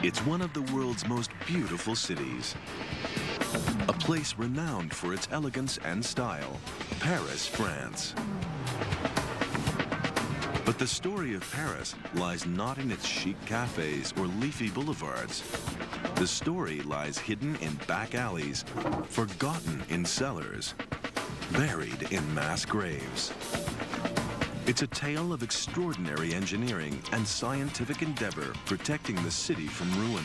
It's one of the world's most beautiful cities. A place renowned for its elegance and style, Paris, France. But the story of Paris lies not in its chic cafes or leafy boulevards. The story lies hidden in back alleys, forgotten in cellars, buried in mass graves. It's a tale of extraordinary engineering and scientific endeavor protecting the city from ruin.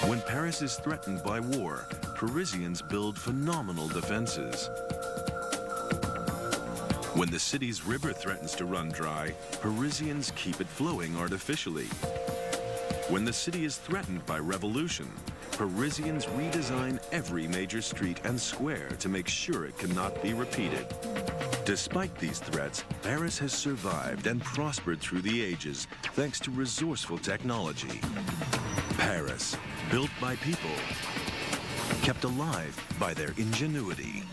When Paris is threatened by war, Parisians build phenomenal defenses. When the city's river threatens to run dry, Parisians keep it flowing artificially. When the city is threatened by revolution, Parisians redesign every major street and square to make sure it cannot be repeated. Despite these threats, Paris has survived and prospered through the ages thanks to resourceful technology. Paris, built by people, kept alive by their ingenuity.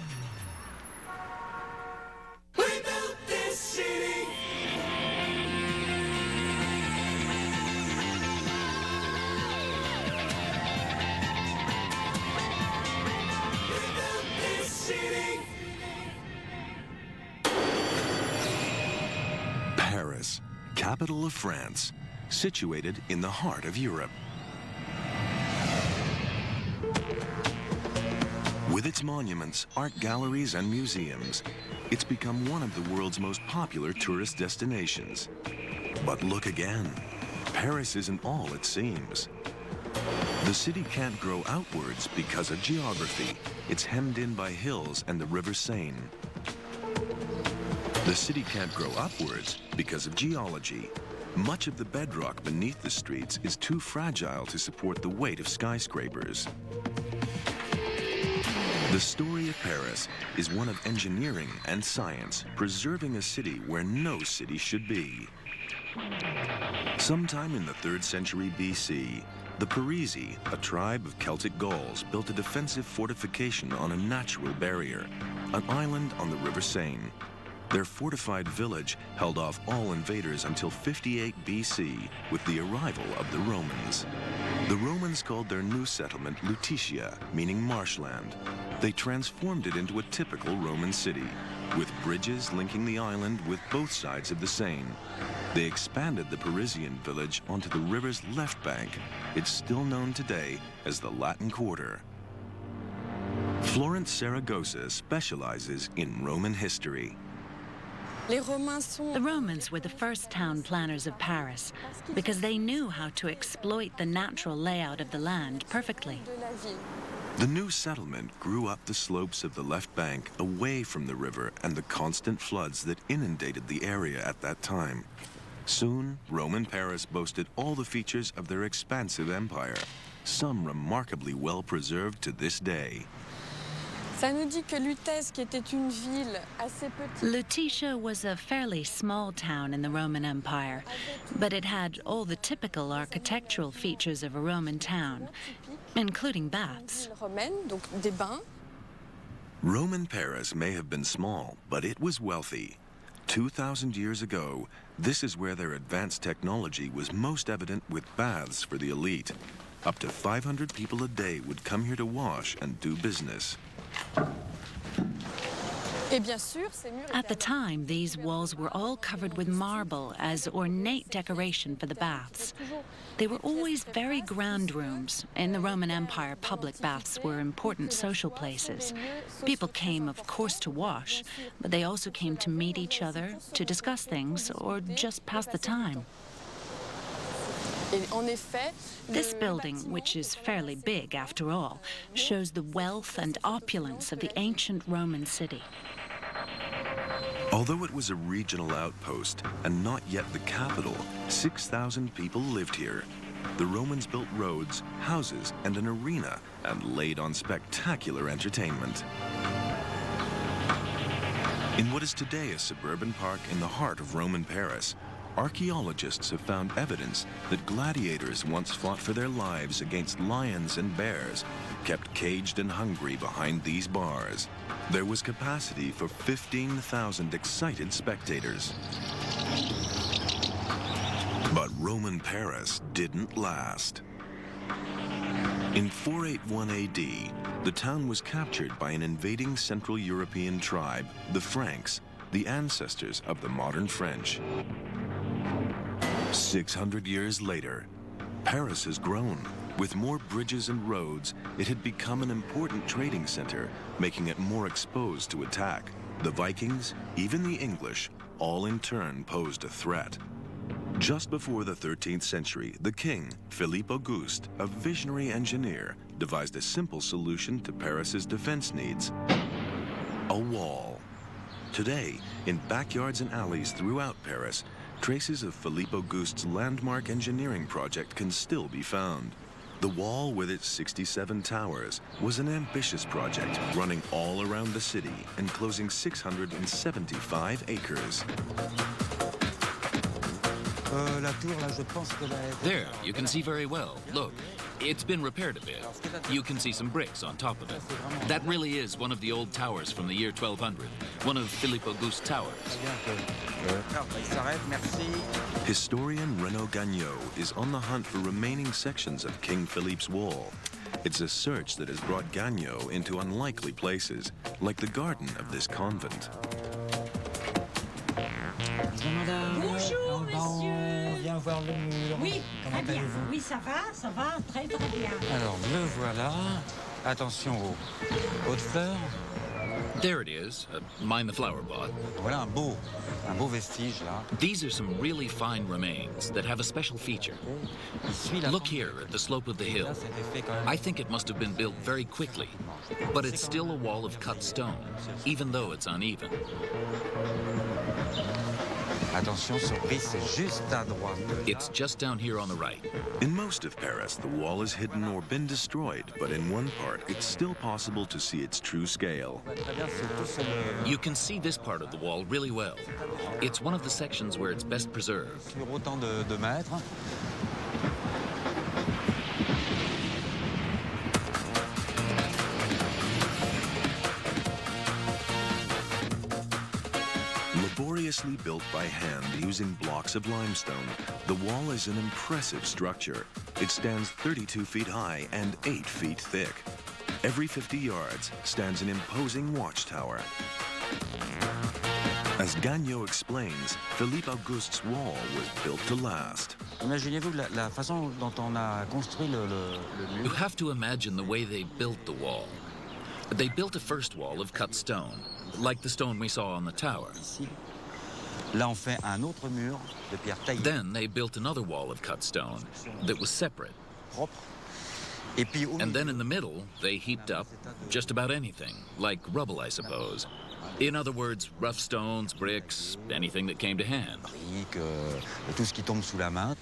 We built this city. We built this city. Paris, capital of France, situated in the heart of Europe. With its monuments, art galleries, and museums, it's become one of the world's most popular tourist destinations. But look again, Paris isn't all it seems. The city can't grow outwards because of geography. It's hemmed in by hills and the River Seine. The city can't grow upwards because of geology. Much of the bedrock beneath the streets is too fragile to support the weight of skyscrapers. The story of Paris is one of engineering and science, preserving a city where no city should be. Sometime in the 3rd century BC, the Parisi, a tribe of Celtic Gauls, built a defensive fortification on a natural barrier, an island on the River Seine. Their fortified village held off all invaders until 58 BC with the arrival of the Romans. The Romans called their new settlement Lutetia, meaning marshland. They transformed it into a typical Roman city, with bridges linking the island with both sides of the Seine. They expanded the Parisian village onto the river's left bank. It's still known today as the Latin Quarter. Florence Saragossa specializes in Roman history. The Romans were the first town planners of Paris because they knew how to exploit the natural layout of the land perfectly. The new settlement grew up the slopes of the left bank away from the river and the constant floods that inundated the area at that time. Soon, Roman Paris boasted all the features of their expansive empire, some remarkably well preserved to this day. Lutetia was a fairly small town in the Roman Empire, but it had all the typical architectural features of a Roman town, including baths. Roman Paris may have been small, but it was wealthy. 2,000 years ago, this is where their advanced technology was most evident with baths for the elite. Up to 500 people a day would come here to wash and do business. At the time, these walls were all covered with marble as ornate decoration for the baths. They were always very grand rooms. In the Roman Empire, public baths were important social places. People came, of course, to wash, but they also came to meet each other, to discuss things, or just pass the time. This building, which is fairly big after all, shows the wealth and opulence of the ancient Roman city. Although it was a regional outpost and not yet the capital, 6,000 people lived here. The Romans built roads, houses, and an arena and laid on spectacular entertainment. In what is today a suburban park in the heart of Roman Paris, archaeologists have found evidence that gladiators once fought for their lives against lions and bears, kept caged and hungry behind these bars. There was capacity for 15,000 excited spectators. But Roman Paris didn't last. In 481 AD, the town was captured by an invading Central European tribe, the Franks, the ancestors of the modern French. 600 years later, Paris has grown. With more bridges and roads, it had become an important trading center, making it more exposed to attack. The Vikings, even the English, all in turn posed a threat. Just before the 13th century, the king, Philippe Auguste, a visionary engineer, devised a simple solution to Paris's defense needs: a wall. Today, in backyards and alleys throughout Paris, traces of Philippe Auguste's landmark engineering project can still be found. The wall, with its 67 towers, was an ambitious project running all around the city, enclosing 675 acres. There, you can see very well. Look, it's been repaired a bit. You can see some bricks on top of it. That really is one of the old towers from the year 1200, one of Philippe Auguste's towers. Historian Renaud Gagnon is on the hunt for remaining sections of King Philippe's wall. It's a search that has brought Gagnon into unlikely places, like the garden of this convent. Bonjour, monsieur. Viens voir le mur. Oui, très bien. Oui, ça va, très très bien. Alors, le voilà. Attention aux hautes fleurs. There it is. Mind the flower pot. Voilà un beau vestige là. These are some really fine remains that have a special feature. Look here at the slope of the hill. I think it must have been built very quickly, but it's still a wall of cut stone, even though it's uneven. Attention, surprise, c'est juste à droite. It's just down here on the right. In most of Paris, the wall is hidden or been destroyed, but in one part, it's still possible to see its true scale. You can see this part of the wall really well. It's one of the sections where it's best preserved. Sur autant de mètres. Laboriously built by hand using blocks of limestone, the wall is an impressive structure. It stands 32 feet high and 8 feet thick. Every 50 yards stands an imposing watchtower. As Gagnon explains, Philippe Auguste's wall was built to last. Imaginez-vous la façon dont on a construit le mur. You have to imagine the way they built the wall. They built a first wall of cut stone, like the stone we saw on the tower. Là, on fait un autre mur de pierre taillée. Then they built another wall of cut stone that was separate. Propre. Et puis, And then in the middle, they heaped up just about anything, like rubble, I suppose. In other words, rough stones, bricks, anything that came to hand. Tout ce qui tombe sous la main.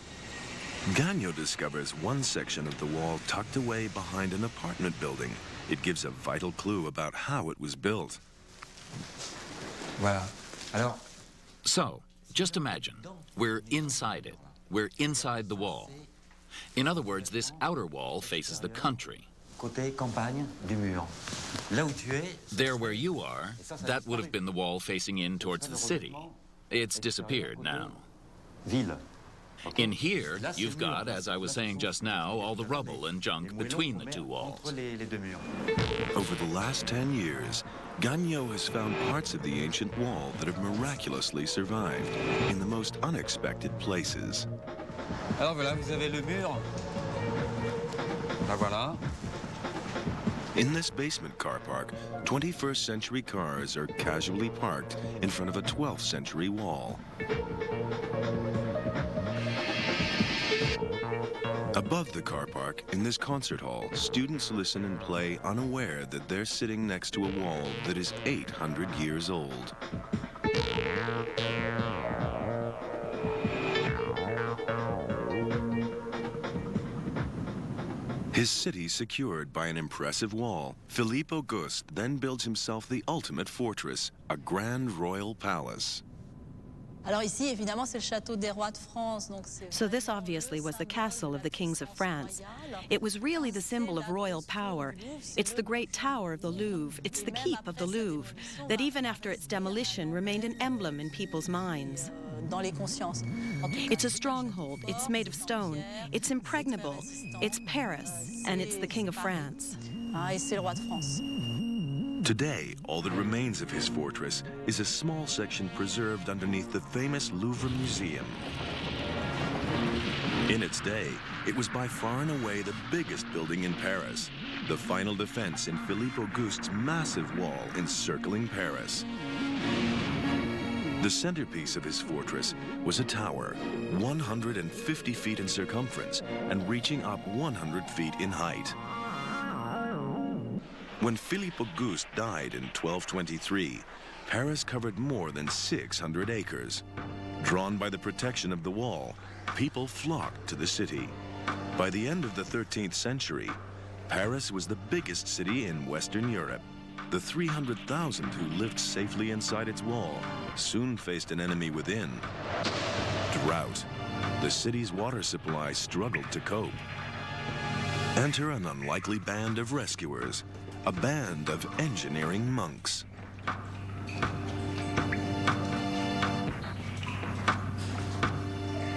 Gagnon discovers one section of the wall tucked away behind an apartment building. It gives a vital clue about how it was built. Voilà. Alors, So, just imagine, we're inside it. We're inside the wall. In other words, this outer wall faces the country. côté campagne du mur. Là où tu es, There where you are, that would have been the wall facing in towards the city. It's disappeared now. ville. In here, you've got, as I was saying just now, all the rubble and junk between the two walls. Entre les deux murs. Over the last 10 years, Gagnon has found parts of the ancient wall that have miraculously survived in the most unexpected places. Alors voilà, vous avez le mur. Ben voilà. In this basement car park, 21st century cars are casually parked in front of a 12th century wall. Above the car park, in this concert hall, students listen and play unaware that they're sitting next to a wall that is 800 years old. His city secured by an impressive wall, Philippe Auguste then builds himself the ultimate fortress, a grand royal palace. Alors ici, évidemment, c'est le château des rois de France. So this obviously was the castle of the kings of France. It was really the symbol of royal power. It's the great tower of the Louvre. It's the keep of the Louvre that even after its demolition remained an emblem in people's minds. dans les consciences. It's a stronghold. It's made of stone. It's impregnable. It's Paris, and it's the King of France. Et c'est le roi de France. Today, all that remains of his fortress is a small section preserved underneath the famous Louvre Museum. In its day, it was by far and away the biggest building in Paris, the final defense in Philippe Auguste's massive wall encircling Paris. The centerpiece of his fortress was a tower, 150 feet in circumference and reaching up 100 feet in height. When Philippe Auguste died in 1223, Paris covered more than 600 acres. Drawn by the protection of the wall, people flocked to the city. By the end of the 13th century, Paris was the biggest city in Western Europe. The 300,000 who lived safely inside its wall soon faced an enemy within: drought. The city's water supply struggled to cope. Enter an unlikely band of rescuers, a band of engineering monks.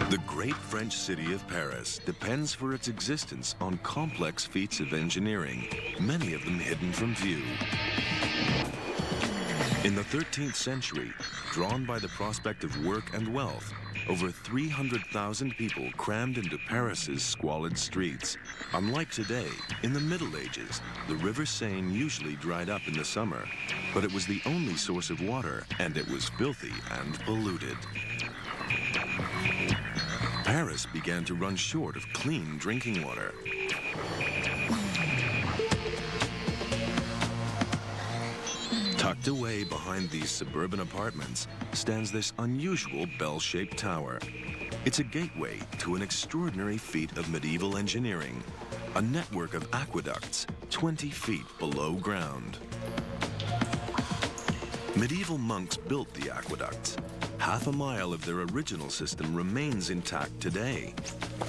The great French city of Paris depends for its existence on complex feats of engineering, many of them hidden from view. In the 13th century, drawn by the prospect of work and wealth, over 300,000 people crammed into Paris's squalid streets. Unlike today, in the Middle Ages, the River Seine usually dried up in the summer, but it was the only source of water, and it was filthy and polluted. Paris began to run short of clean drinking water. Tucked away behind these suburban apartments stands this unusual bell-shaped tower. It's a gateway to an extraordinary feat of medieval engineering, a network of aqueducts 20 feet below ground. Medieval monks built the aqueducts. Half a mile of their original system remains intact today.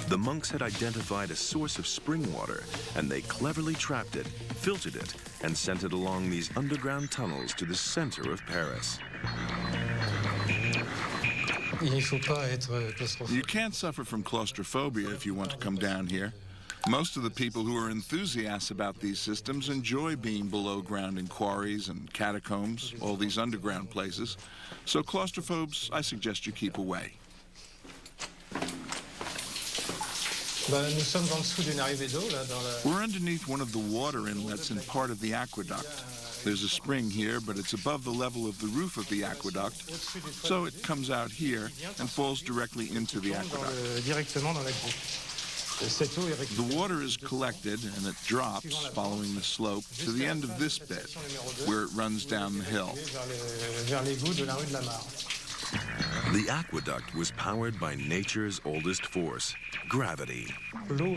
The monks had identified a source of spring water, and they cleverly trapped it, filtered it, and sent it along these underground tunnels to the center of Paris. You can't suffer from claustrophobia if you want to come down here. Most of the people who are enthusiasts about these systems enjoy being below ground in quarries and catacombs, all these underground places. So claustrophobes, I suggest you keep away. We're underneath one of the water inlets in part of the aqueduct. There's a spring here, but it's above the level of the roof of the aqueduct, so it comes out here and falls directly into the aqueduct. The water is collected and it drops, following the slope, to the end of this bit, where it runs down the hill. The aqueduct was powered by nature's oldest force, gravity. The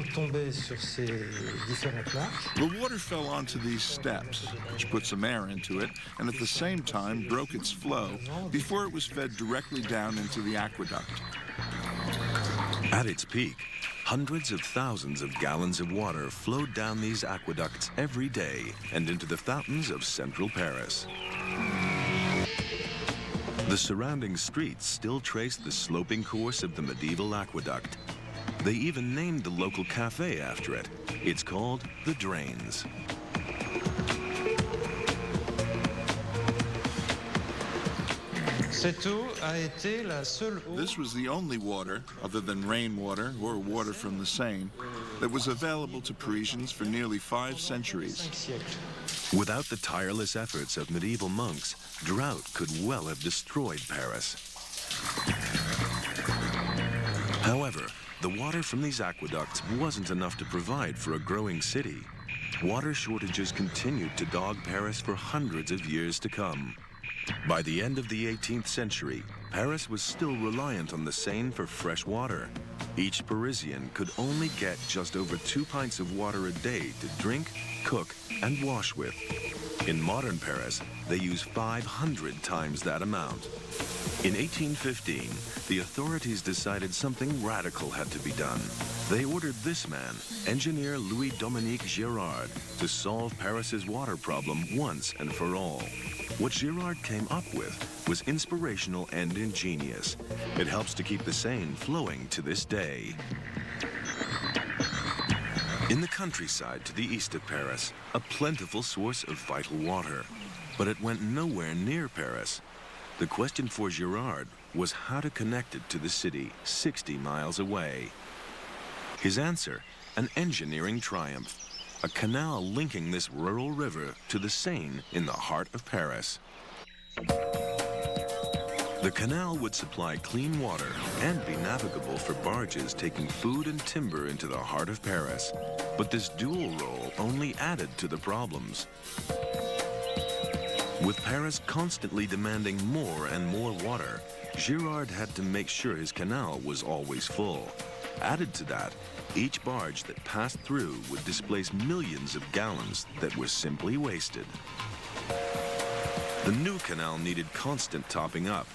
water fell onto these steps, which put some air into it, and at the same time broke its flow before it was fed directly down into the aqueduct. At its peak, hundreds of thousands of gallons of water flowed down these aqueducts every day and into the fountains of central Paris. The surrounding streets still trace the sloping course of the medieval aqueduct. They even named the local cafe after it. It's called the Drains. This was the only water, other than rainwater or water from the Seine, that was available to Parisians for nearly 5 centuries. Without the tireless efforts of medieval monks, drought could well have destroyed Paris. However, the water from these aqueducts wasn't enough to provide for a growing city. Water shortages continued to dog Paris for hundreds of years to come. By the end of the 18th century, Paris was still reliant on the Seine for fresh water. Each Parisian could only get just over 2 pints of water a day to drink, cook, and wash with. In modern Paris, they use 500 times that amount. In 1815, the authorities decided something radical had to be done. They ordered this man, engineer Louis-Dominique Girard, to solve Paris's water problem once and for all. What Girard came up with was inspirational and ingenious. It helps to keep the Seine flowing to this day. In the countryside to the east of Paris, a plentiful source of vital water. But it went nowhere near Paris. The question for Girard was how to connect it to the city 60 miles away. His answer, an engineering triumph. A canal linking this rural river to the Seine in the heart of Paris. The canal would supply clean water and be navigable for barges taking food and timber into the heart of Paris. But this dual role only added to the problems. With Paris constantly demanding more and more water, Girard had to make sure his canal was always full. Added to that, each barge that passed through would displace millions of gallons that were simply wasted. The new canal needed constant topping up.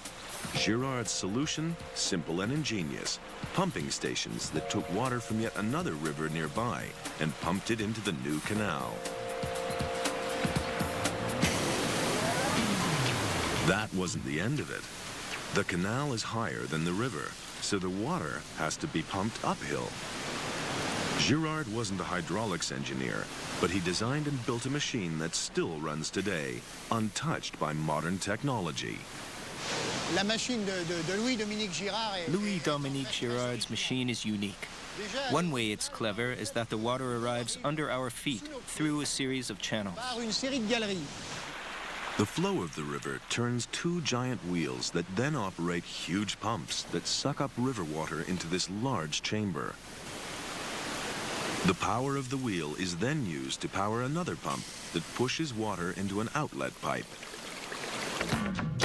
Girard's solution, simple and ingenious. Pumping stations that took water from yet another river nearby and pumped it into the new canal. That wasn't the end of it. The canal is higher than the river, so the water has to be pumped uphill. Girard wasn't a hydraulics engineer, but he designed and built a machine that still runs today, untouched by modern technology. Louis-Dominique Girard's machine is unique. One way it's clever is that the water arrives under our feet through a series of channels. The flow of the river turns two giant wheels that then operate huge pumps that suck up river water into this large chamber. The power of the wheel is then used to power another pump that pushes water into an outlet pipe.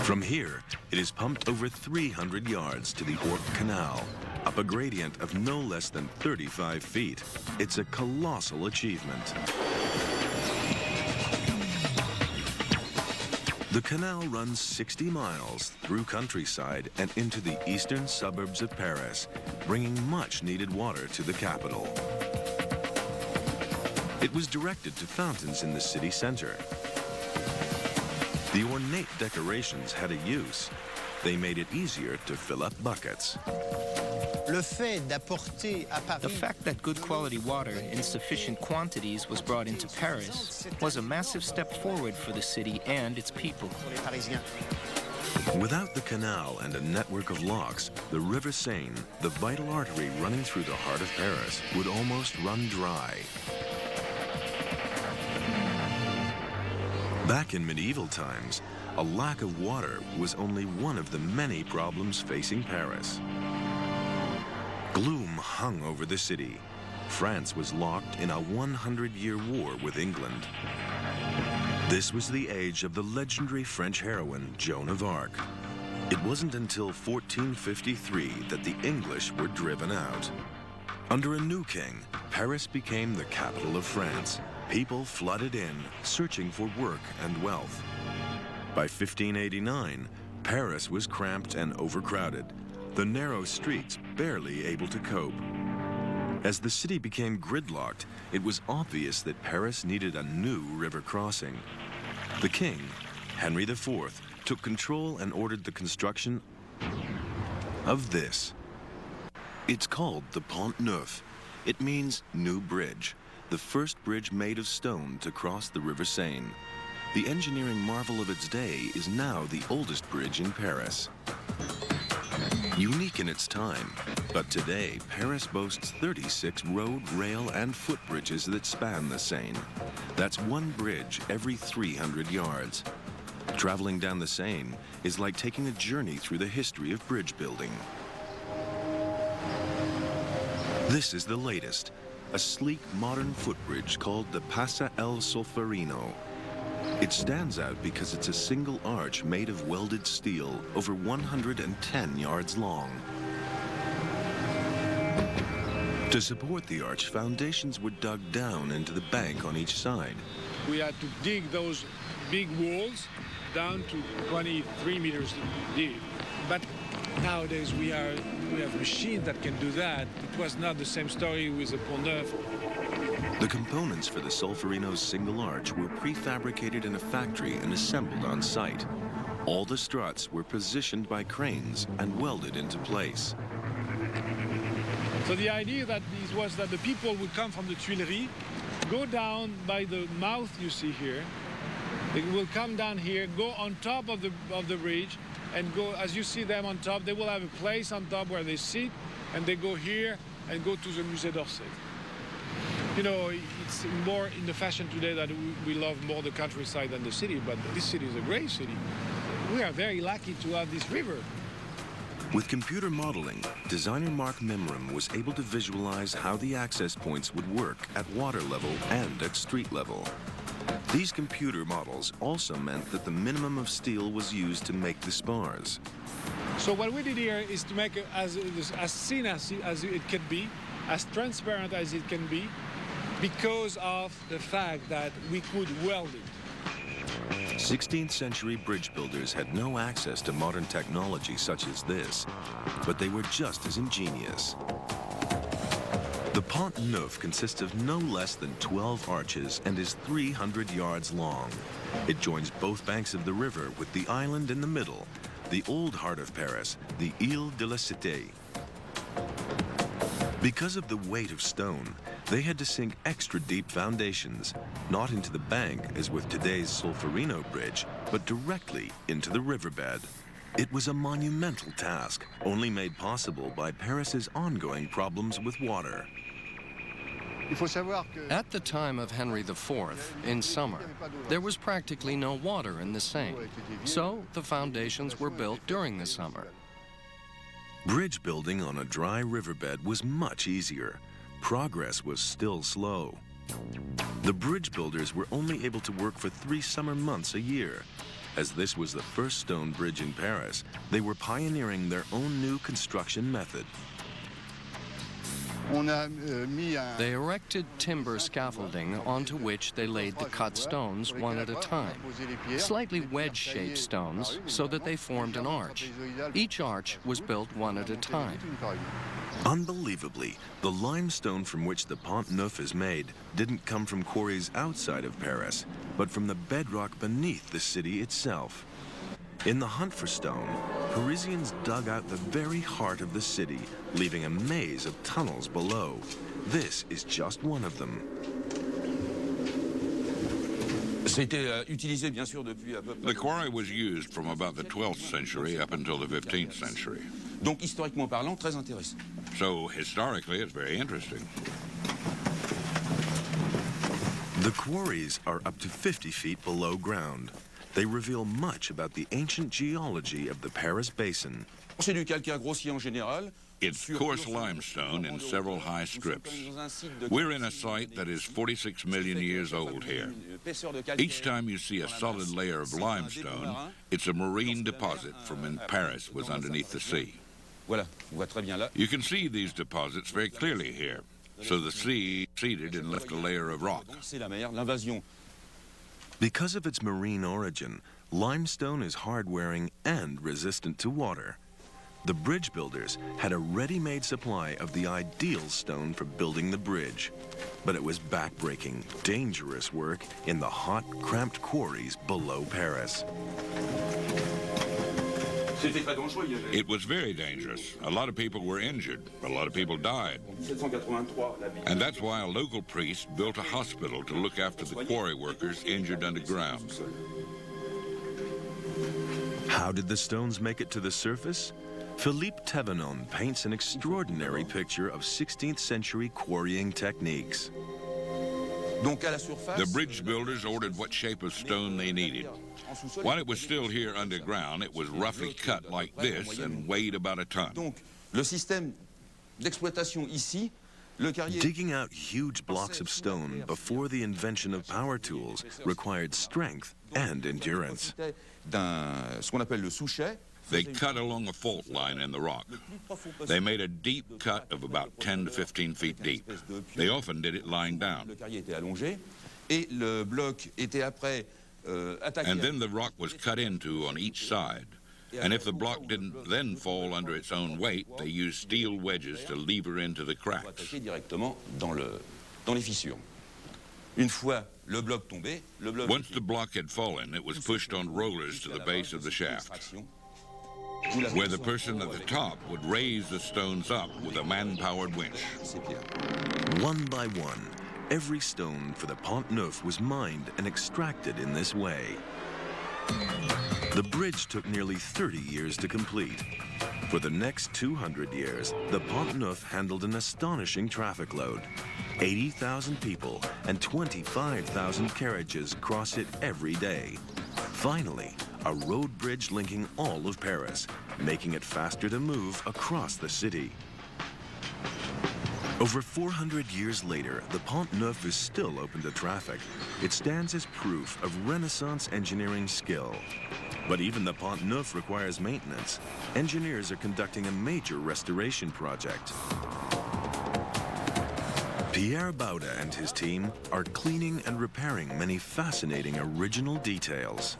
From here, it is pumped over 300 yards to the Ourcq Canal, up a gradient of no less than 35 feet. It's a colossal achievement. The canal runs 60 miles through countryside and into the eastern suburbs of Paris, bringing much-needed water to the capital. It was directed to fountains in the city center. The ornate decorations had a use. They made it easier to fill up buckets. The fact that good quality water in sufficient quantities was brought into Paris was a massive step forward for the city and its people. Without the canal and a network of locks, the River Seine, the vital artery running through the heart of Paris, would almost run dry. Back in medieval times, a lack of water was only one of the many problems facing Paris. Gloom hung over the city. France was locked in a 100-year war with England. This was the age of the legendary French heroine, Joan of Arc. It wasn't until 1453 that the English were driven out. Under a new king, Paris became the capital of France. People flooded in, searching for work and wealth. By 1589, Paris was cramped and overcrowded, the narrow streets barely able to cope. As the city became gridlocked, it was obvious that Paris needed a new river crossing. The king, Henry IV, took control and ordered the construction of this. It's called the Pont Neuf. It means new bridge, the first bridge made of stone to cross the River Seine. The engineering marvel of its day is now the oldest bridge in Paris. Unique in its time, but today Paris boasts 36 road, rail, and footbridges that span the Seine. That's one bridge every 300 yards. Traveling down the Seine is like taking a journey through the history of bridge building. This is the latest, a sleek modern footbridge called the Passa El Solferino. It stands out because it's a single arch made of welded steel, over 110 yards long. To support the arch, foundations were dug down into the bank on each side. We had to dig those big walls down to 23 meters deep. But nowadays we have machines that can do that. It was not the same story with the Pont Neuf. The components for the Solferino's single arch were prefabricated in a factory and assembled on site. All the struts were positioned by cranes and welded into place. So the idea that this was that the people would come from the Tuileries, go down by the mouth you see here. They will come down here, go on top of the bridge, and go, as you see them on top, they will have a place on top where they sit, and they go here and go to the Musée d'Orsay. You know, it's more in the fashion today that we love more the countryside than the city, but this city is a great city. We are very lucky to have this river. With computer modeling, designer Mark Mimram was able to visualize how the access points would work at water level and at street level. These computer models also meant that the minimum of steel was used to make the spars. So what we did here is to make it as thin as it can be, as transparent as it can be, because of the fact that we could weld it. 16th century bridge builders had no access to modern technology such as this, but they were just as ingenious. The Pont Neuf consists of no less than 12 arches and is 300 yards long. It joins both banks of the river with the island in the middle, the old heart of Paris, the Ile de la Cité. Because of the weight of stone, they had to sink extra deep foundations, not into the bank as with today's Solferino Bridge, but directly into the riverbed. It was a monumental task, only made possible by Paris's ongoing problems with water. At the time of Henry IV, in summer, there was practically no water in the Seine, so the foundations were built during the summer. Bridge building on a dry riverbed was much easier. Progress was still slow. The bridge builders were only able to work for 3 summer months a year. As this was the first stone bridge in Paris, they were pioneering their own new construction method. They erected timber scaffolding onto which they laid the cut stones one at a time, slightly wedge-shaped stones so that they formed an arch. Each arch was built one at a time. Unbelievably, the limestone from which the Pont Neuf is made didn't come from quarries outside of Paris, but from the bedrock beneath the city itself. In the hunt for stone, Parisians dug out the very heart of the city, leaving a maze of tunnels below. This is just one of them. The quarry was used from about the 12th century up until the 15th century. So historically, it's very interesting. The quarries are up to 50 feet below ground. They reveal much about the ancient geology of the Paris Basin. It's coarse limestone in several high strips. We're in a site that is 46 million years old here. Each time you see a solid layer of limestone, it's a marine deposit from when Paris was underneath the sea. You can see these deposits very clearly here. So the sea seeded and left a layer of rock. Because of its marine origin, limestone is hard-wearing and resistant to water. The bridge builders had a ready-made supply of the ideal stone for building the bridge. But it was back-breaking, dangerous work in the hot, cramped quarries below Paris. It was very dangerous. A lot of people were injured. A lot of people died. And that's why a local priest built a hospital to look after the quarry workers injured underground. How did the stones make it to the surface? Philippe Thévenon paints an extraordinary picture of 16th century quarrying techniques. The bridge builders ordered what shape of stone they needed. While it was still here underground, it was roughly cut like this and weighed about a ton. Digging out huge blocks of stone before the invention of power tools required strength and endurance. They cut along a fault line in the rock. They made a deep cut of about 10 to 15 feet deep. They often did it lying down. And then the rock was cut into on each side. And if the block didn't then fall under its own weight, they used steel wedges to lever into the cracks. Once the block had fallen, it was pushed on rollers to the base of the shaft, where the person at the top would raise the stones up with a man-powered winch. One by one, every stone for the Pont Neuf was mined and extracted in this way. The bridge took nearly 30 years to complete. For the next 200 years, the Pont Neuf handled an astonishing traffic load. 80,000 people and 25,000 carriages cross it every day. Finally, a road bridge linking all of Paris, making it faster to move across the city. Over 400 years later, the Pont Neuf is still open to traffic. It stands as proof of Renaissance engineering skill. But even the Pont Neuf requires maintenance. Engineers are conducting a major restoration project. Pierre Bauda and his team are cleaning and repairing many fascinating original details.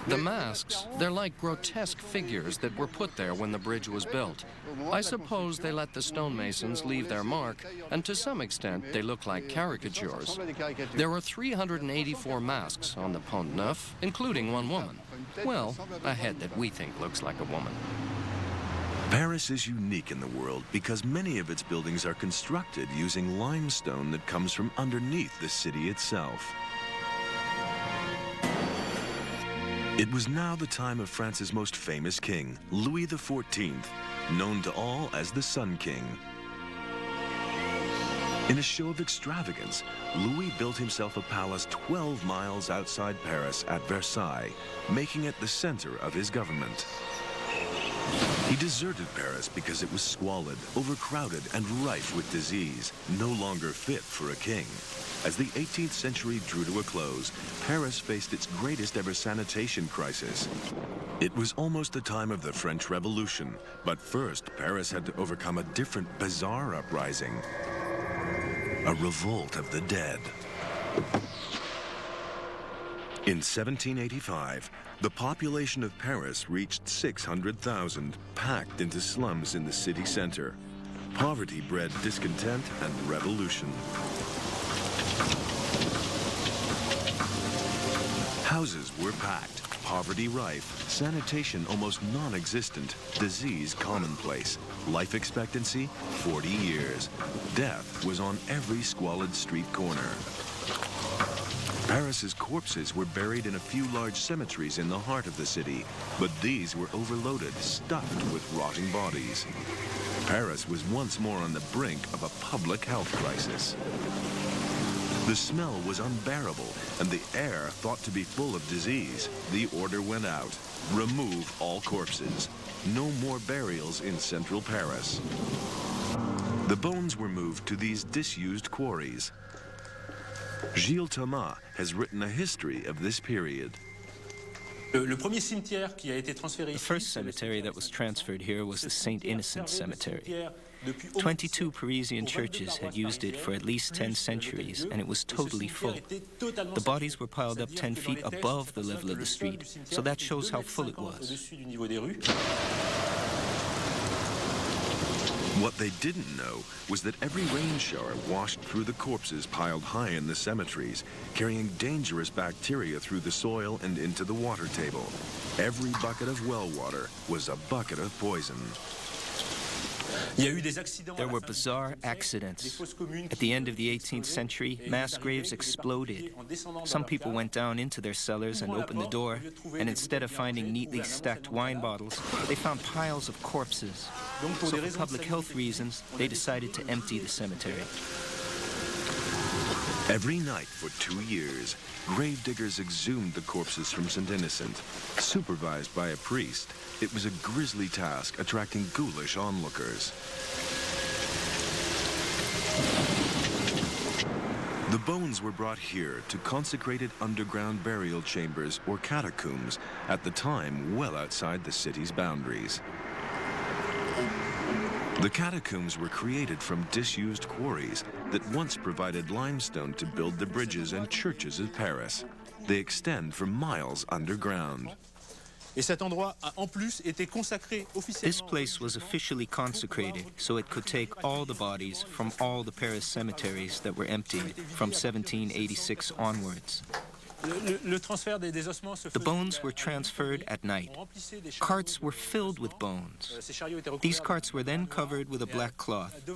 The masks, they're like grotesque figures that were put there when the bridge was built. I suppose they let the stonemasons leave their mark, and to some extent they look like caricatures. There are 384 masks on the Pont Neuf, including one woman. Well, a head that we think looks like a woman. Paris is unique in the world because many of its buildings are constructed using limestone that comes from underneath the city itself. It was now the time of France's most famous king, Louis XIV, known to all as the Sun King. In a show of extravagance, Louis built himself a palace 12 miles outside Paris at Versailles, making it the center of his government. He deserted Paris because it was squalid, overcrowded, and rife with disease, no longer fit for a king. As the 18th century drew to a close, Paris faced its greatest ever sanitation crisis. It was almost the time of the French Revolution, but first Paris had to overcome a different bizarre uprising. A revolt of the dead. In 1785, the population of Paris reached 600,000, packed into slums in the city center. Poverty bred discontent and revolution. Houses were packed, poverty rife, sanitation almost non-existent, disease commonplace, life expectancy 40 years. Death was on every squalid street corner. Paris's corpses were buried in a few large cemeteries in the heart of the city, but these were overloaded, stuffed with rotting bodies. Paris was once more on the brink of a public health crisis. The smell was unbearable, and the air thought to be full of disease. The order went out: remove all corpses. No more burials in central Paris. The bones were moved to these disused quarries. Gilles Thomas has written a history of this period. The first cemetery that was transferred here was the St. Innocent Cemetery. 22 Parisian churches had used it for at least 10 centuries, and it was totally full. The bodies were piled up 10 feet above the level of the street, so that shows how full it was. What they didn't know was that every rain shower washed through the corpses piled high in the cemeteries, carrying dangerous bacteria through the soil and into the water table. Every bucket of well water was a bucket of poison. There were bizarre accidents. At the end of the 18th century, mass graves exploded. Some people went down into their cellars and opened the door, and instead of finding neatly stacked wine bottles, they found piles of corpses. So for public health reasons, they decided to empty the cemetery. Every night for 2 years, gravediggers exhumed the corpses from St. Innocent. Supervised by a priest, it was a grisly task, attracting ghoulish onlookers. The bones were brought here to consecrated underground burial chambers or catacombs, at the time well outside the city's boundaries. The catacombs were created from disused quarries that once provided limestone to build the bridges and churches of Paris. They extend for miles underground. This place was officially consecrated so it could take all the bodies from all the Paris cemeteries that were emptied from 1786 onwards. The bones were transferred at night. Carts were filled with bones. These carts were then covered with a black cloth.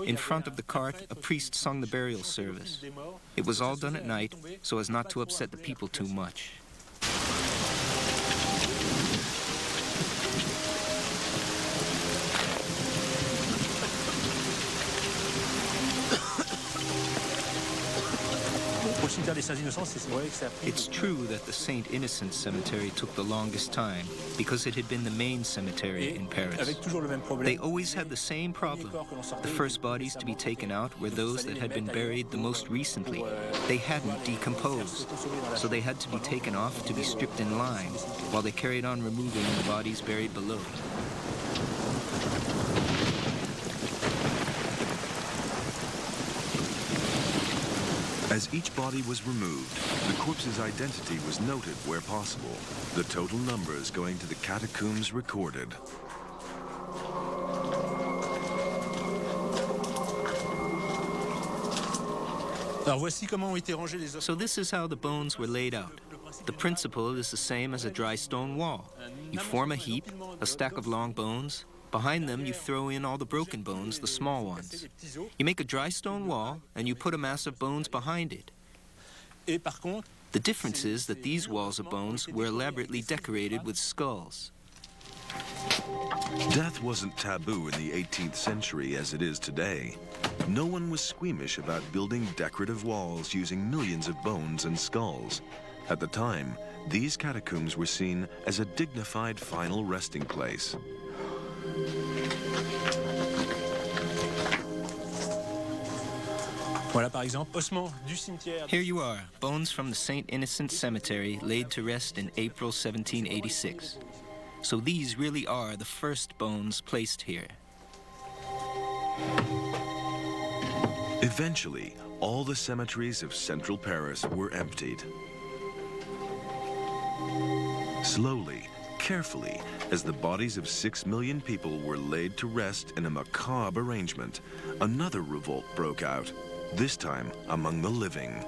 In front of the cart, a priest sung the burial service. It was all done at night so as not to upset the people too much. It's true that the Saint Innocent Cemetery took the longest time because it had been the main cemetery in Paris. They always had the same problem. The first bodies to be taken out were those that had been buried the most recently. They hadn't decomposed, so they had to be taken off to be stripped in line while they carried on removing the bodies buried below. As each body was removed, the corpse's identity was noted where possible, the total numbers going to the catacombs recorded. So this is how the bones were laid out. The principle is the same as a dry stone wall. You form a heap, a stack of long bones. Behind them, you throw in all the broken bones, the small ones. You make a dry stone wall, and you put a mass of bones behind it. The difference is that these walls of bones were elaborately decorated with skulls. Death wasn't taboo in the 18th century as it is today. No one was squeamish about building decorative walls using millions of bones and skulls. At the time, these catacombs were seen as a dignified final resting place. Here you are, bones from the Saint Innocent Cemetery laid to rest in April 1786. So these really are the first bones placed here. Eventually, all the cemeteries of central Paris were emptied. Slowly, carefully, as the bodies of 6 million people were laid to rest in a macabre arrangement, another revolt broke out, this time among the living.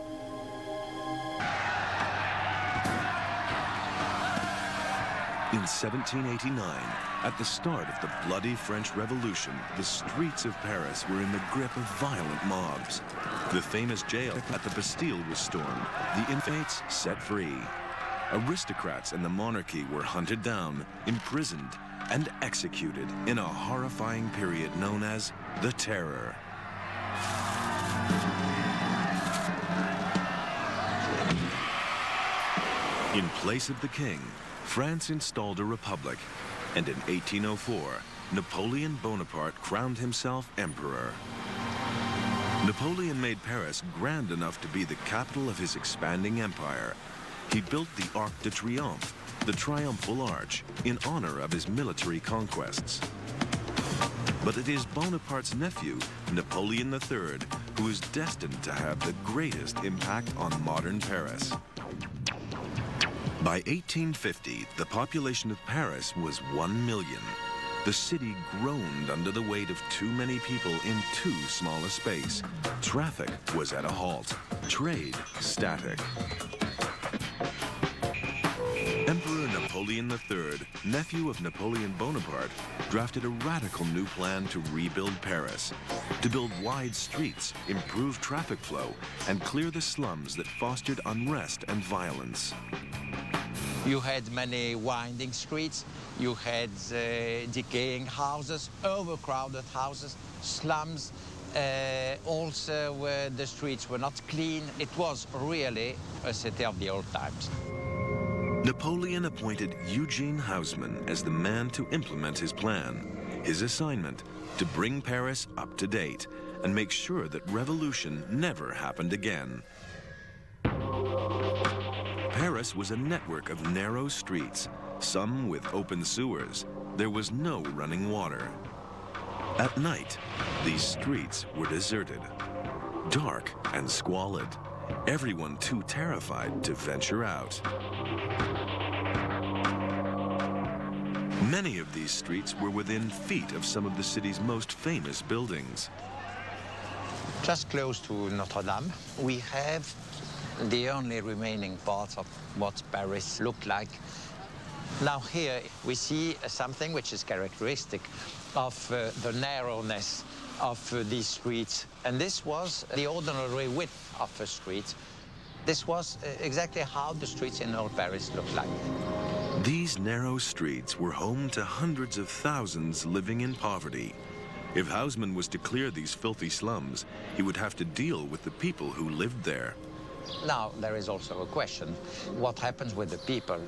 In 1789, at the start of the bloody French Revolution, the streets of Paris were in the grip of violent mobs. The famous jail at the Bastille was stormed, the inmates set free. Aristocrats and the monarchy were hunted down, imprisoned, and executed in a horrifying period known as the Terror. In place of the king, France installed a republic, and in 1804, Napoleon Bonaparte crowned himself emperor. Napoleon made Paris grand enough to be the capital of his expanding empire. He built the Arc de Triomphe, the Triumphal Arch, in honor of his military conquests. But it is Bonaparte's nephew, Napoleon III, who is destined to have the greatest impact on modern Paris. By 1850, the population of Paris was 1 million. The city groaned under the weight of too many people in too small a space. Traffic was at a halt, trade static. Emperor Napoleon III, nephew of Napoleon Bonaparte, drafted a radical new plan to rebuild Paris, to build wide streets, improve traffic flow, and clear the slums that fostered unrest and violence. You had many winding streets, you had decaying houses, overcrowded houses, slums, also where the streets were not clean. It was really a city of the old times. Napoleon appointed Eugene Haussmann as the man to implement his plan. His assignment, to bring Paris up to date and make sure that revolution never happened again. Paris was a network of narrow streets, some with open sewers. There was no running water. At night, these streets were deserted, dark and squalid, everyone too terrified to venture out. Many of these streets were within feet of some of the city's most famous buildings. Just close to Notre Dame, we have the only remaining parts of what Paris looked like. Now here we see something which is characteristic of the narrowness of these streets. And this was the ordinary width of a street. This was exactly how the streets in old Paris looked like. These narrow streets were home to hundreds of thousands living in poverty. If Haussmann was to clear these filthy slums, he would have to deal with the people who lived there. Now, there is also a question. What happens with the people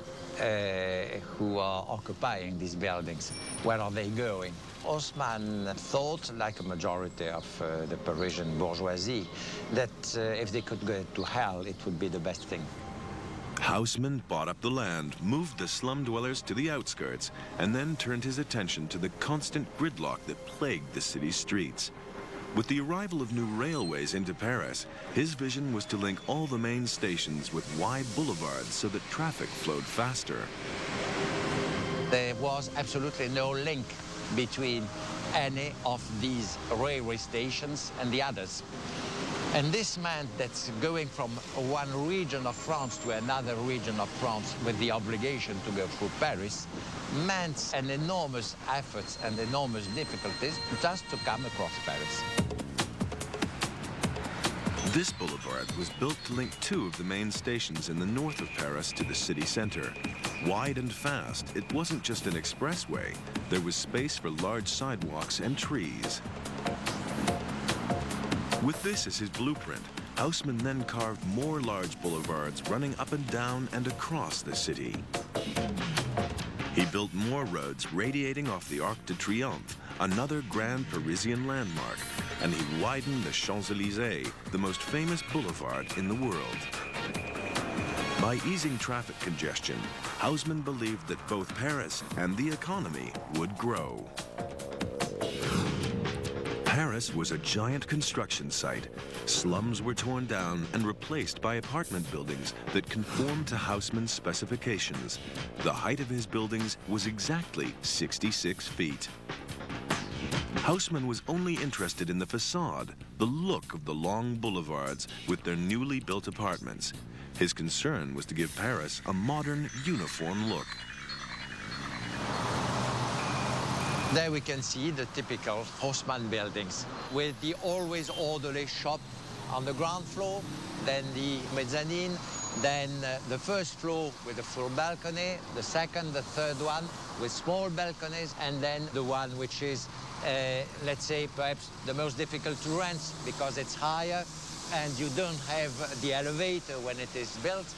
who are occupying these buildings? Where are they going? Haussmann thought, like a majority of the Parisian bourgeoisie, that if they could go to hell, it would be the best thing. Haussmann bought up the land, moved the slum dwellers to the outskirts, and then turned his attention to the constant gridlock that plagued the city's streets. With the arrival of new railways into Paris, his vision was to link all the main stations with wide boulevards so that traffic flowed faster. There was absolutely no link between any of these railway stations and the others. And this meant that going from one region of France to another region of France with the obligation to go through Paris meant an enormous effort and enormous difficulties just to come across Paris. This boulevard was built to link two of the main stations in the north of Paris to the city center. Wide and fast, it wasn't just an expressway. There was space for large sidewalks and trees. With this as his blueprint, Haussmann then carved more large boulevards running up and down and across the city. He built more roads radiating off the Arc de Triomphe, another grand Parisian landmark, and he widened the Champs-Élysées, the most famous boulevard in the world. By easing traffic congestion, Haussmann believed that both Paris and the economy would grow. Paris was a giant construction site. Slums were torn down and replaced by apartment buildings that conformed to Haussmann's specifications. The height of his buildings was exactly 66 feet. Haussmann was only interested in the facade, the look of the long boulevards with their newly built apartments. His concern was to give Paris a modern, uniform look. There we can see the typical Haussmann buildings with the always orderly shop on the ground floor, then the mezzanine, then the first floor with a full balcony, the second, the third one with small balconies, and then the one which is, let's say, perhaps the most difficult to rent because it's higher and you don't have the elevator when it is built,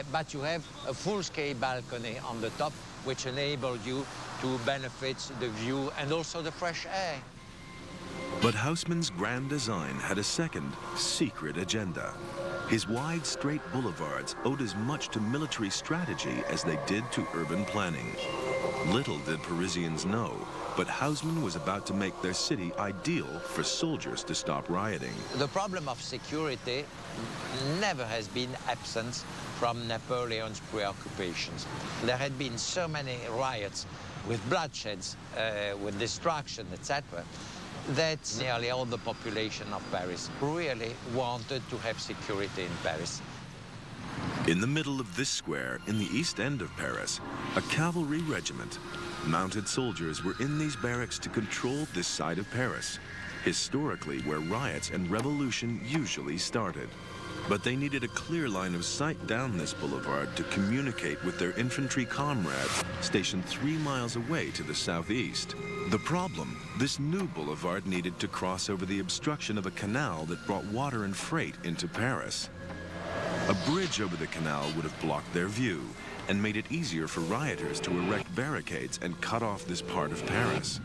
but you have a full-scale balcony on the top which enables you to benefit the view and also the fresh air. But Haussmann's grand design had a second, secret agenda. His wide, straight boulevards owed as much to military strategy as they did to urban planning. Little did Parisians know, but Haussmann was about to make their city ideal for soldiers to stop rioting. The problem of security never has been absent from Napoleon's preoccupations. There had been so many riots with bloodsheds, with destruction, etc., that nearly all the population of Paris really wanted to have security in Paris. In the middle of this square, in the east end of Paris, a cavalry regiment. Mounted soldiers were in these barracks to control this side of Paris, historically where riots and revolution usually started. But they needed a clear line of sight down this boulevard to communicate with their infantry comrades stationed 3 miles away to the southeast. The problem, this new boulevard needed to cross over the obstruction of a canal that brought water and freight into Paris. A bridge over the canal would have blocked their view and made it easier for rioters to erect barricades and cut off this part of Paris.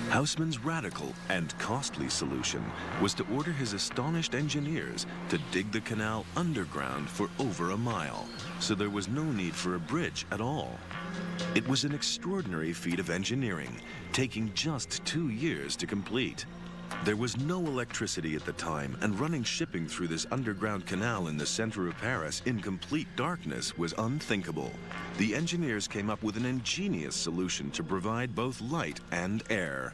Haussmann's radical and costly solution was to order his astonished engineers to dig the canal underground for over a mile, so there was no need for a bridge at all. It was an extraordinary feat of engineering, taking just 2 years to complete. There was no electricity at the time, and running shipping through this underground canal in the center of Paris in complete darkness was unthinkable. The engineers came up with an ingenious solution to provide both light and air.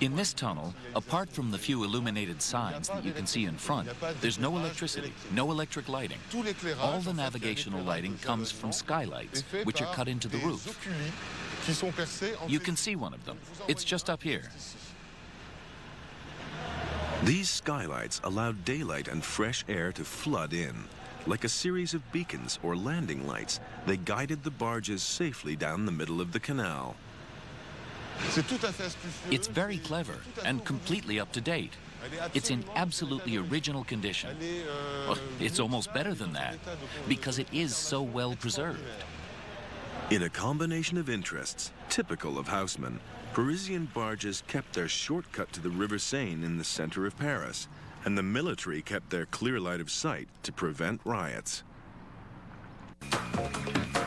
In this tunnel, apart from the few illuminated signs that you can see in front, there's no electricity, no electric lighting. All the navigational lighting comes from skylights, which are cut into the roof. You can see one of them. It's just up here. These skylights allowed daylight and fresh air to flood in. Like a series of beacons or landing lights, they guided the barges safely down the middle of the canal. It's very clever and completely up to date. It's in absolutely original condition. Well, it's almost better than that, because it is so well preserved. In a combination of interests, typical of Haussmann, Parisian barges kept their shortcut to the River Seine in the center of Paris, and the military kept their clear line of sight to prevent riots.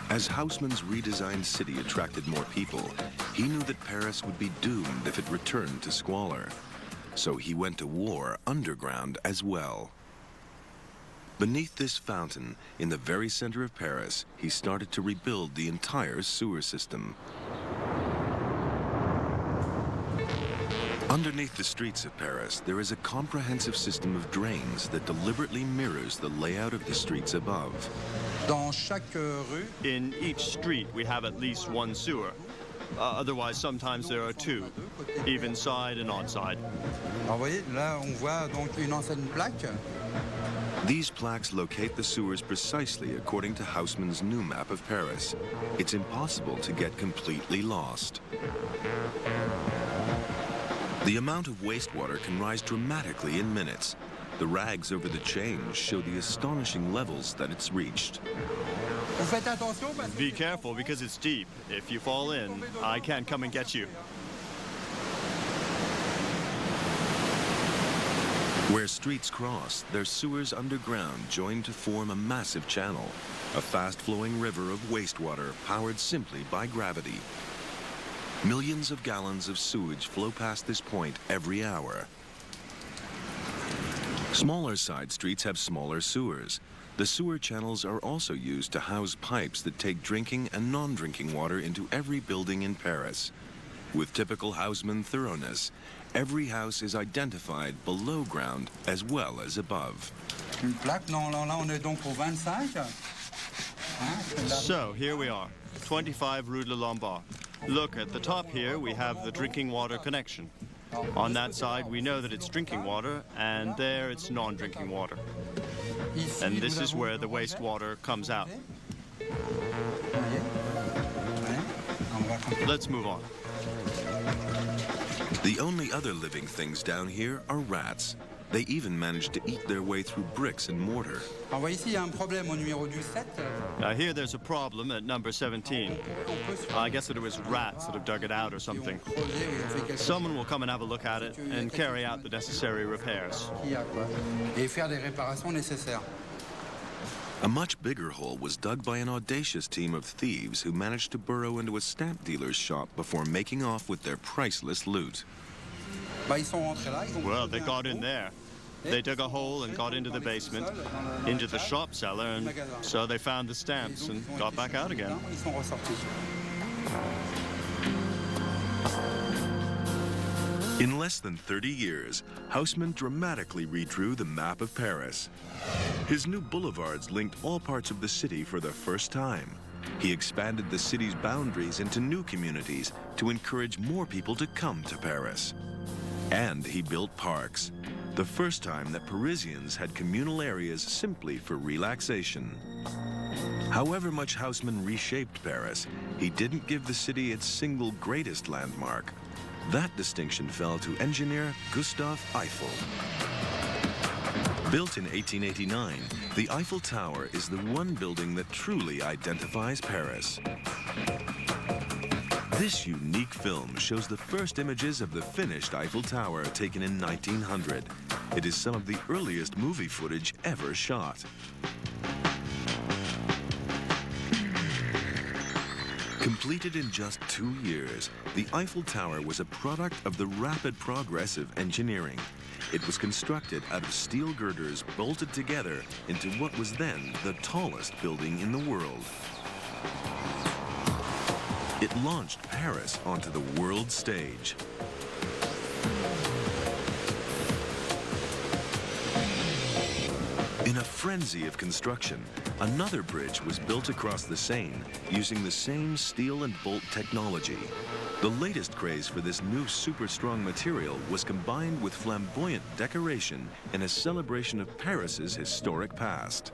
As Haussmann's redesigned city attracted more people, he knew that Paris would be doomed if it returned to squalor. So he went to war underground as well. Beneath this fountain, in the very center of Paris, he started to rebuild the entire sewer system. Underneath the streets of Paris, there is a comprehensive system of drains that deliberately mirrors the layout of the streets above. In each street, we have at least one sewer. Otherwise, sometimes there are two, even side and on side. These plaques locate the sewers precisely according to Haussmann's new map of Paris. It's impossible to get completely lost. The amount of wastewater can rise dramatically in minutes. The rags over the chains show the astonishing levels that it's reached. Be careful because it's deep. If you fall in, I can't come and get you. Where streets cross, there's sewers underground joined to form a massive channel, a fast-flowing river of wastewater powered simply by gravity. Millions of gallons of sewage flow past this point every hour. Smaller side streets have smaller sewers. The sewer channels are also used to house pipes that take drinking and non-drinking water into every building in Paris. With typical Haussmann thoroughness, every house is identified below ground as well as above. So, here we are, 25 Rue de Lombard. Look, at the top here, we have the drinking water connection. On that side, we know that it's drinking water, and there it's non-drinking water. And this is where the wastewater comes out. Let's move on. The only other living things down here are rats. They even managed to eat their way through bricks and mortar. I hear there's a problem at number 17. I guess that it was rats that have dug it out or something. Someone will come and have a look at it and carry out the necessary repairs. A much bigger hole was dug by an audacious team of thieves who managed to burrow into a stamp dealer's shop before making off with their priceless loot. Well, they got in there. They dug a hole and got into the basement, into the shop cellar, and so they found the stamps and got back out again. In less than 30 years, Haussmann dramatically redrew the map of Paris. His new boulevards linked all parts of the city for the first time. He expanded the city's boundaries into new communities to encourage more people to come to Paris. And he built parks, the first time that Parisians had communal areas simply for relaxation. However much Haussmann reshaped Paris, he didn't give the city its single greatest landmark. That distinction fell to engineer Gustave Eiffel. Built in 1889, the Eiffel Tower is the one building that truly identifies Paris. This unique film shows the first images of the finished Eiffel Tower taken in 1900. It is some of the earliest movie footage ever shot. Completed in just 2 years, the Eiffel Tower was a product of the rapid progress of engineering. It was constructed out of steel girders bolted together into what was then the tallest building in the world. It launched Paris onto the world stage. In a frenzy of construction, another bridge was built across the Seine using the same steel and bolt technology. The latest craze for this new super-strong material was combined with flamboyant decoration in a celebration of Paris's historic past.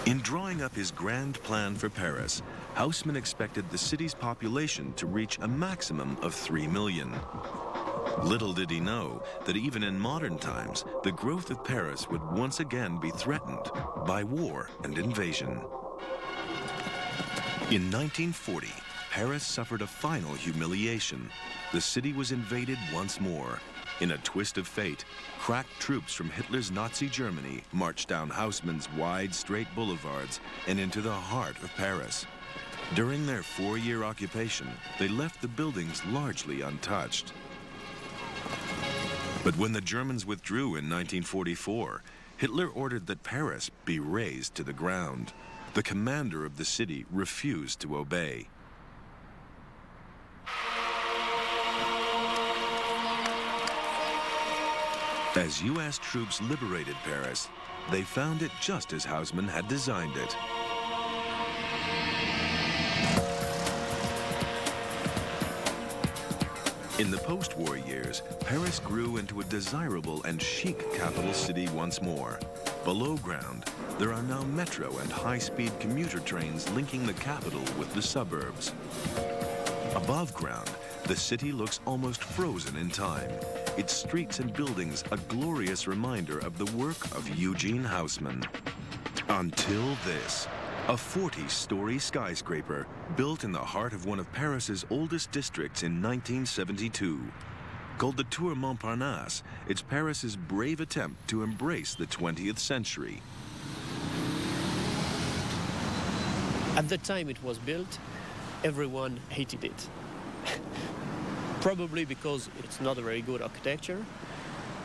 In drawing up his grand plan for Paris, Haussmann expected the city's population to reach a maximum of 3 million. Little did he know that even in modern times, the growth of Paris would once again be threatened by war and invasion. In 1940, Paris suffered a final humiliation. The city was invaded once more. In a twist of fate, crack troops from Hitler's Nazi Germany marched down Haussmann's wide, straight boulevards and into the heart of Paris. During their 4-year occupation, they left the buildings largely untouched. But when the Germans withdrew in 1944, Hitler ordered that Paris be razed to the ground. The commander of the city refused to obey. As U.S. troops liberated Paris, they found it just as Haussmann had designed it. In the post-war years, Paris grew into a desirable and chic capital city once more. Below ground, there are now metro and high-speed commuter trains linking the capital with the suburbs. Above ground, the city looks almost frozen in time. Its streets and buildings a glorious reminder of the work of Eugene Haussmann. Until this. A 40-story skyscraper built in the heart of one of Paris's oldest districts in 1972. Called the Tour Montparnasse, it's Paris's brave attempt to embrace the 20th century. At the time it was built, everyone hated it. Probably because it's not a very good architecture,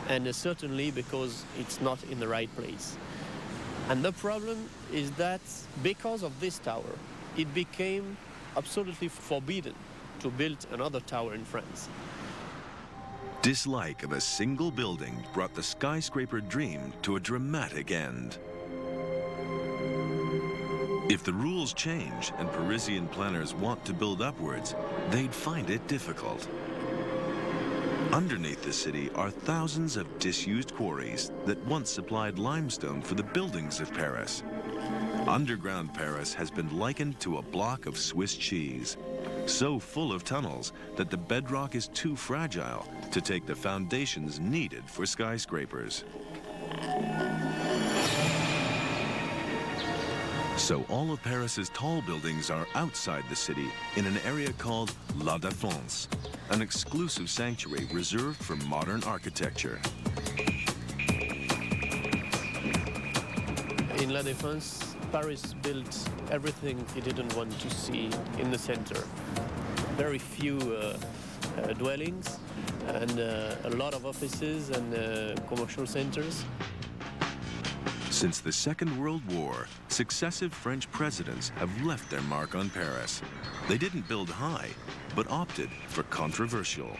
and certainly because it's not in the right place. And the problem is that because of this tower, it became absolutely forbidden to build another tower in France. Dislike of a single building brought the skyscraper dream to a dramatic end. If the rules change and Parisian planners want to build upwards, they'd find it difficult. Underneath the city are thousands of disused quarries that once supplied limestone for the buildings of Paris. Underground Paris has been likened to a block of Swiss cheese, so full of tunnels that the bedrock is too fragile to take the foundations needed for skyscrapers. So all of Paris's tall buildings are outside the city in an area called La Défense, an exclusive sanctuary reserved for modern architecture. In La Défense, Paris built everything it didn't want to see in the center. Very few dwellings and a lot of offices and commercial centers. Since the Second World War, successive French presidents have left their mark on Paris. They didn't build high, but opted for controversial.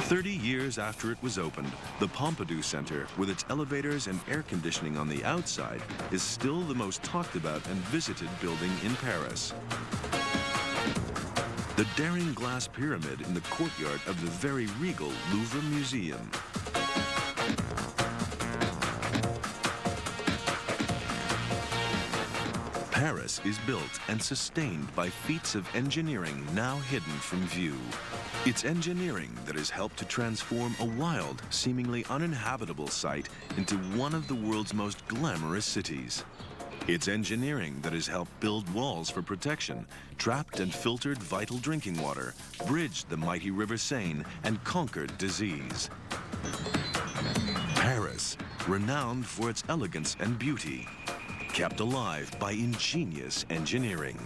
30 years after it was opened, the Pompidou Center, with its elevators and air conditioning on the outside, is still the most talked about and visited building in Paris. The daring glass pyramid in the courtyard of the very regal Louvre Museum. Paris is built and sustained by feats of engineering now hidden from view. It's engineering that has helped to transform a wild, seemingly uninhabitable site into one of the world's most glamorous cities. It's engineering that has helped build walls for protection, trapped and filtered vital drinking water, bridged the mighty River Seine, and conquered disease. Paris, renowned for its elegance and beauty. kept alive by ingenious engineering.